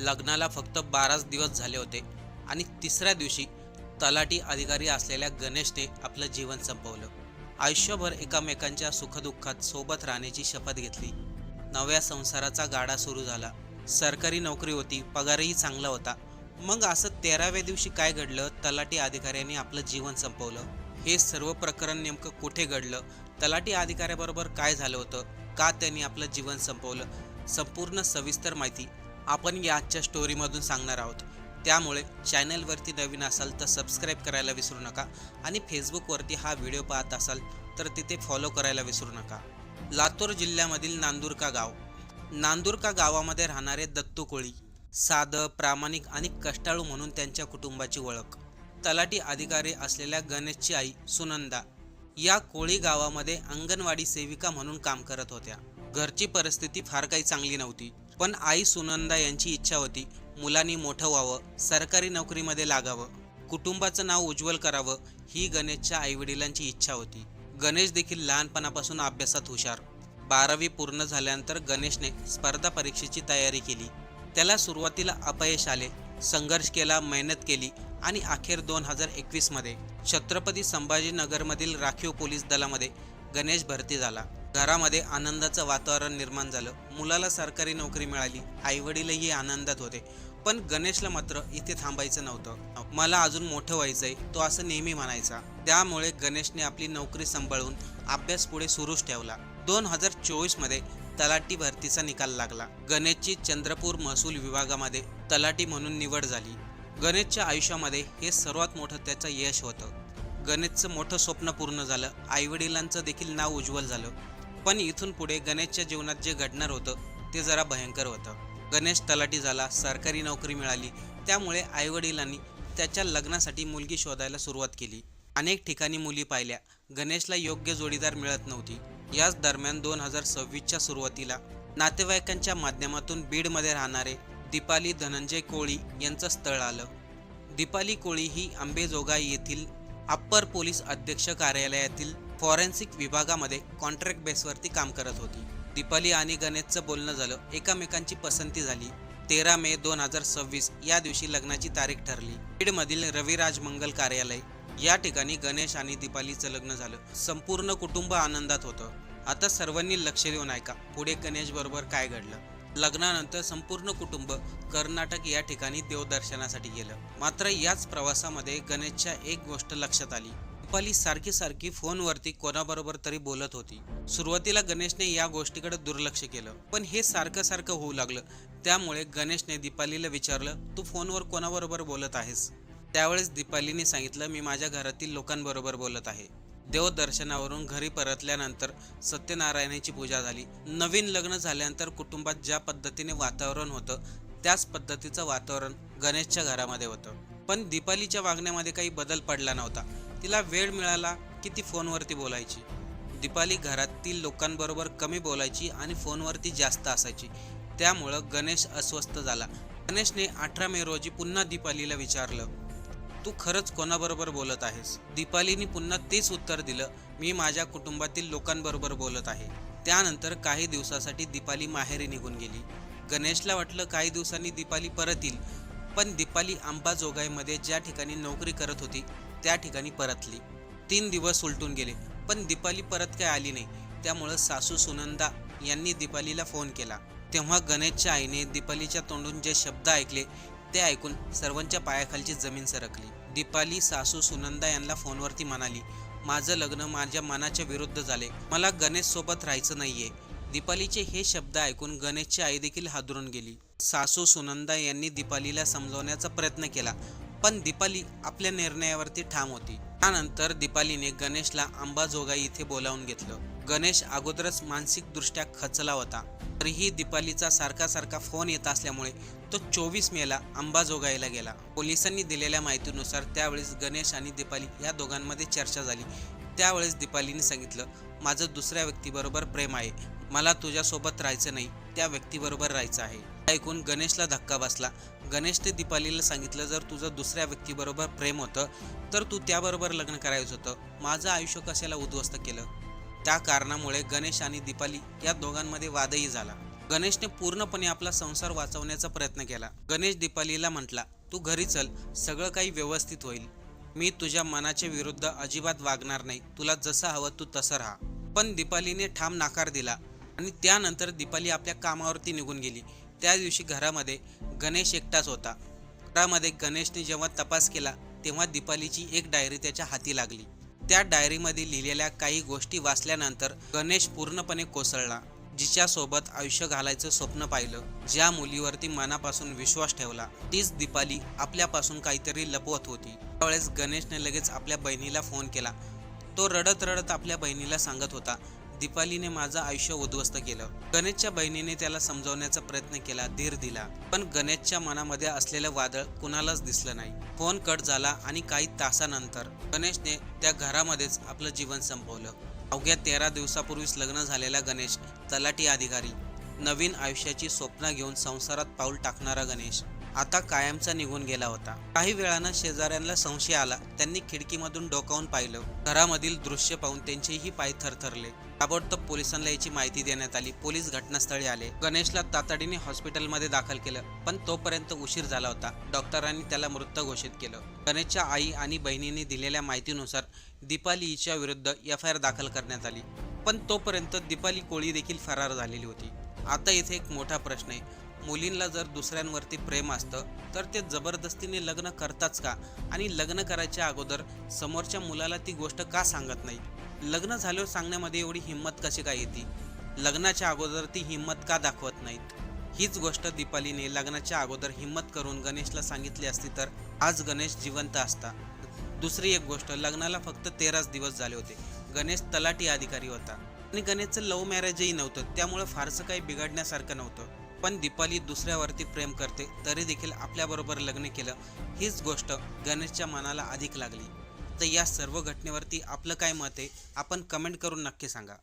लग्नाला फक्त 12च दिवस झाले होते आणि तिसऱ्या दिवशी तलाठी अधिकारी असलेल्या गणेशने आपलं जीवन संपवलं. आयुष्यभर एकमेकांच्या सुखदुःखात सोबत राहण्याची शपथ घेतली. नव्या संसाराचा गाडा सुरू झाला. सरकारी नोकरी होती, पगारही चांगला होता. मग असं 13व्या दिवशी काय घडलं? तलाठी अधिकाऱ्यांनी आपलं जीवन संपवलं. हे सर्व प्रकरण नेमकं कुठे घडलं? तलाठी अधिकाऱ्याबरोबर काय झालं होतं? का त्यांनी आपलं जीवन संपवलं? संपूर्ण सविस्तर माहिती आपण या आजच्या स्टोरीमधून सांगणार आहोत. त्यामुळे चॅनलवरती नवीन असाल तर सबस्क्राईब करायला विसरू नका आणि फेसबुकवरती हा व्हिडिओ पाहत असाल तर तिथे फॉलो करायला विसरू नका. लातूर जिल्ह्यामधील नांदुरका गाव. नांदुरका गावामध्ये राहणारे दत्तू कोळी साधं, प्रामाणिक आणि कष्टाळू म्हणून त्यांच्या कुटुंबाची ओळख. तलाठी अधिकारी असलेल्या गणेशची आई सुनंदा या कोळी गावामध्ये अंगणवाडी सेविका म्हणून काम करत होत्या. घरची परिस्थिती फार काही चांगली नव्हती, पण आई सुनंदा यांची इच्छा होती मुलांनी मोठं व्हावं, सरकारी नोकरीमध्ये लागावं, कुटुंबाचं नाव उज्ज्वल करावं, ही गणेशच्या आईवडिलांची इच्छा होती. गणेश देखील लहानपणापासून अभ्यासात हुशार. 12वी पूर्ण झाल्यानंतर गणेशने स्पर्धा परीक्षेची तयारी केली. त्याला सुरुवातीला अपयश आले. संघर्ष केला, मेहनत केली आणि अखेर 2021मध्ये छत्रपती संभाजीनगरमधील राखीव पोलीस दलामध्ये गणेश भरती झाला. घरामध्ये आनंदाचं वातावरण निर्माण झालं. मुलाला सरकारी नोकरी मिळाली. आईवडीलही आनंदात होते. पण गणेशला मात्र इथे थांबायचं नव्हतं. मला अजून मोठं व्हायचंय, तो असं नेहमी म्हणायचा. त्यामुळे गणेशने आपली नोकरी सांभाळून अभ्यास पुढे सुरूच ठेवला. 2024मध्ये तलाठी भरतीचा निकाल लागला. गणेशची चंद्रपूर महसूल विभागामध्ये तलाठी म्हणून निवड झाली. गणेशच्या आयुष्यामध्ये हे सर्वात मोठं त्याचं यश होतं. गणेशचं मोठं स्वप्न पूर्ण झालं. आईवडिलांचं देखील नाव उज्ज्वल झालं. पण इथून पुढे गणेशच्या जीवनात जे घडणार होतं ते जरा भयंकर होतं. गणेश तलाठी झाला, सरकारी नोकरी मिळाली. त्यामुळे आईवडिलांनी त्याच्या लग्नासाठी मुलगी शोधायला सुरुवात केली. अनेक ठिकाणी मुली पाहिल्या. गणेशला योग्य जोडीदार मिळत नव्हती. याच दरम्यान 2026च्या सुरुवातीला नातेवाईकांच्या माध्यमातून बीडमध्ये राहणारे दीपाली धनंजय कोळी यांचं स्थळ आलं. दीपाली कोळी ही अंबेजोगाई येथील अप्पर पोलीस अध्यक्ष कार्यालयातील फॉरेन्सिक विभागामध्ये कॉन्ट्रॅक्ट बेसवरती काम करत होती. दीपाली आणि गणेशचं बोलणं झालं. एकमेकांची पसंती झाली. 13 मे 2026 या दिवशी लग्नाची तारीख ठरली. बीडमधील रविराज मंगल कार्यालय या ठिकाणी गणेश आणि दीपालीचं लग्न झालं. संपूर्ण कुटुंब आनंदात होतं. आता सर्वांनी लक्ष देऊन ऐका पुढे गणेश बरोबर काय घडलं. लग्नानंतर संपूर्ण कुटुंब कर्नाटक या ठिकाणी देवदर्शनासाठी गेलं. मात्र याच प्रवासामध्ये गणेशच्या एक गोष्ट लक्षात आली. दीपाली सारखी फोनवरती कोणाबरोबर तरी बोलत होती. सुरुवातीला गणेशने या गोष्टीकडे दुर्लक्ष केलं, पण हे सारखं होऊ लागलं. त्यामुळे गणेशने दीपालीला विचारलं, तू फोनवर कोणाबरोबर बोलत आहेस? त्यावेळेस दीपालीने सांगितलं, मी माझ्या घरातील लोकांबरोबर बोलत आहे. देवदर्शनावरून घरी परतल्यानंतर सत्यनारायणाची पूजा झाली. नवीन लग्न झाल्यानंतर कुटुंबात ज्या पद्धतीने वातावरण होतं त्याच पद्धतीचं वातावरण गणेशच्या घरामध्ये होतं. पण दीपालीच्या वागण्यामध्ये काही बदल पडला नव्हता. तिला वेळ मिळाला की ती फोनवरती बोलायची. दीपाली घरातील लोकांबरोबर कमी बोलायची आणि फोनवरती जास्त असायची. त्यामुळं गणेश अस्वस्थ झाला. गणेशने 18 मे रोजी पुन्हा दीपालीला विचारलं, तू खरंच कोणाबरोबर बोलत आहेस? दीपालीने पुन्हा तेच उत्तर दिलं, मी माझ्या कुटुंबातील लोकांबरोबर बोलत आहे. त्यानंतर काही दिवसासाठी दीपाली माहेरी निघून गेली. गणेशला वाटलं काही दिवसांनी दीपाली परत येईल, पण दीपाली अंबाजोगाईमध्ये ज्या ठिकाणी नोकरी करत होती त्या ठिकाणी परतली. 3 दिवस उलटून गेले, पण दीपाली परत काय आली नाही. त्यामुळं सासू सुनंदा यांनी दीपालीला फोन केला. तेव्हा गणेशच्या आईने दीपालीच्या तोंडून जे शब्द ऐकले ते ऐकून सर्वांच्या पायाखालची जमीन सरकली. दीपाली सासू सुनंदा यांना फोनवरती म्हणाली, माझं लग्न माझ्या मनाच्या विरुद्ध झाले, मला गणेश सोबत राहायचं नाहीये. दीपालीचे हे शब्द ऐकून गणेशची आई देखील हादरून गेली. सासू सुनंदा यांनी दीपालीला समजवण्याचा प्रयत्न केला, पण दीपाली आपल्या निर्णयावरती ठाम होती. त्यानंतर दीपालीने गणेशला अंबाजोगाई इथे बोलावून घेतलं. गणेश अगोदरच मानसिकदृष्ट्या खचला होता. तरीही दीपालीचा सारखा फोन येत असल्यामुळे तो 24 मेला अंबाजोगाईला गेला. पोलिसांनी दिलेल्या माहितीनुसार त्यावेळेस गणेश आणि दीपाली या दोघांमध्ये चर्चा झाली. त्यावेळेस दीपालीने सांगितलं, माझं दुसऱ्या व्यक्तीबरोबर प्रेम आहे, मला तुझ्यासोबत राहायचं नाही, त्या व्यक्तीबरोबर राहायचं आहे. ऐकून गणेशला धक्का बसला. गणेशने दीपालीला सांगितलं, जर तुझं दुसऱ्या व्यक्तीबरोबर प्रेम होतं तर तू त्याबरोबर लग्न करायचं होतं, माझं आयुष्य कशाला उद्ध्वस्त केलं? त्या कारणामुळे गणेश आणि दीपाली या दोघांमध्ये वादही झाला. गणेशने पूर्णपणे आपला संसार वाचवण्याचा प्रयत्न केला. गणेश दीपालीला म्हटला, तू घरी चल, सगळं काही व्यवस्थित होईल. मी तुझ्या मनाच्या विरुद्ध अजिबात वागणार नाही, तुला जसं हवं तू तसं राहा. पण दीपालीने ठाम नकार दिला आणि त्यानंतर दीपाली आपल्या कामावरती निघून गेली. त्या दिवशी घरामध्ये गणेश एकटाच होता. घरामध्ये गणेशने जेव्हा तपास केला तेव्हा दीपालीची एक डायरी त्याच्या हाती लागली. त्या डायरीमध्ये लिहिलेल्या काही गोष्टी वाचल्यानंतर गणेश पूर्णपणे कोसळला. जिच्यासोबत आयुष्य घालायचं स्वप्न पाहिलं, ज्या मुलीवरती मनापासून विश्वास ठेवला, तीच दीपाली आपल्यापासून काहीतरी लपवत होती. त्यावेळेस गणेशने लगेच आपल्या बहिणीला फोन केला. तो रडत रडत आपल्या बहिणीला सांगत होता, दीपालीने माझं आयुष्य उद्ध्वस्त केलं. गणेशच्या बहिणीने त्याला समजावण्याचा प्रयत्न केला, धीर दिला, पण गणेशच्या मनामध्ये असलेलं वादळ कुणालाच दिसलं नाही. फोन कट झाला आणि काही तासानंतर गणेशने त्या घरामध्येच आपलं जीवन संपवलं. अवघ्या 13 दिवसापूर्वीच लग्न झालेला गणेश, तलाठी अधिकारी, नवीन आयुष्याची स्वप्न घेऊन संसारात पाऊल टाकणारा गणेश आता कायमचा निघून गेला होता. काही वेळानं शेजाऱ्यांना संशय आला. त्यांनी खिडकीमधून डोकावून पाहिलं. घरामधील दृश्य पाहून त्यांचेही पाय थरथरले. ताबडतोब पोलिसांना याची माहिती देण्यात आली. पोलीस घटनास्थळी आले. गणेशला तातडीने हॉस्पिटलमध्ये दाखल केलं, पण तोपर्यंत उशीर झाला होता. डॉक्टरांनी त्याला मृत घोषित केलं. गणेशच्या आई आणि बहिणीने दिलेल्या माहितीनुसार दीपाली हिच्या विरुद्ध FIR दाखल करण्यात आली, पण तोपर्यंत दीपाली कोळी देखील फरार झालेली होती. आता इथे एक मोठा प्रश्न आहे, मुलींना जर दुसऱ्यांवरती प्रेम असतं तर ते जबरदस्तीने लग्न करताच का? आणि लग्न करायच्या अगोदर समोरच्या मुलाला ती गोष्ट का सांगत नाही? लग्न झाल्यावर सांगण्यामध्ये एवढी हिंमत कशी काय येते? लग्नाच्या अगोदर ती हिंमत का दाखवत नाहीत? हीच गोष्ट दीपालीने लग्नाच्या अगोदर हिंमत करून गणेशला सांगितली असती तर आज गणेश जिवंत असता. दुसरी एक गोष्ट, लग्नाला फक्त 13 दिवस झाले होते. गणेश तलाठी अधिकारी होता आणि गणेशचं लव्ह मॅरेजही नव्हतं, त्यामुळे फारसं काही बिघडण्यासारखं नव्हतं. पण दीपाली दुसऱ्यावरती प्रेम करते तरी देखील आपल्याबरोबर लग्न केलं, हीच गोष्ट गणेशच्या मनाला अधिक लागली. तर या सर्व घटनेवरती आपलं काय मत आहे, आपण कमेंट करून नक्की सांगा.